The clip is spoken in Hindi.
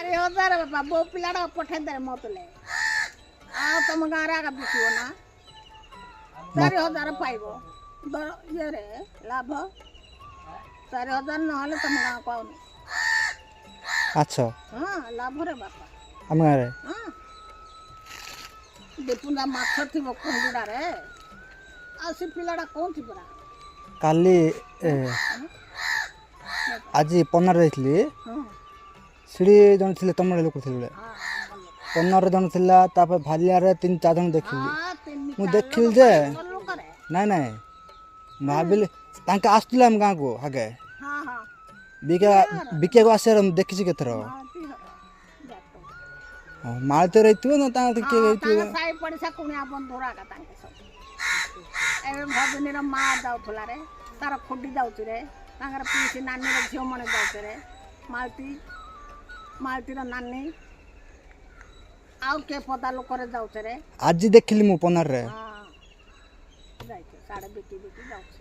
4,000 बापा बो पिलाड़ा पठे दे मतले आ तुम गाँव आगे बिकियो ना 4,000 पाइब ये रे लाभ 4,000 नहले तुम गाँव को आउनी अच्छा हाँ लाभ रे बापा आम गाँव हाँ दीपुंजा माछ थी कुंडा रे आसी पिलाड़ा कौन थी परा काली आज पन्नार जाइली हाँ सीढ़ी जन थे तुम लोक थे हाँ पन्नार जन थिला तापर भालियारे 3-4 जन देखिली हाँ तीन मु देखिल जे लोग करे नाई नाई भाविली तांके आसुला हम गाँव को आगे हाँ हाँ बिके को आसे देखी केथर हाँ ती हर जातो मालते रही ना तांके के तांगे साई पड़िसा कुणिया बंधुरा का तांगे सब एबे भगिनीर माँ जाउथला रे तार खुडी जाउची रे तांगर पीसी नानी रे झियो मने जाउचे रे मालती रे नानी आउ के पता लोक रे जाउचे रे आज देखिली मु पन्नार रे हाँ जाइके साड़े बिकी बिकी जाउचे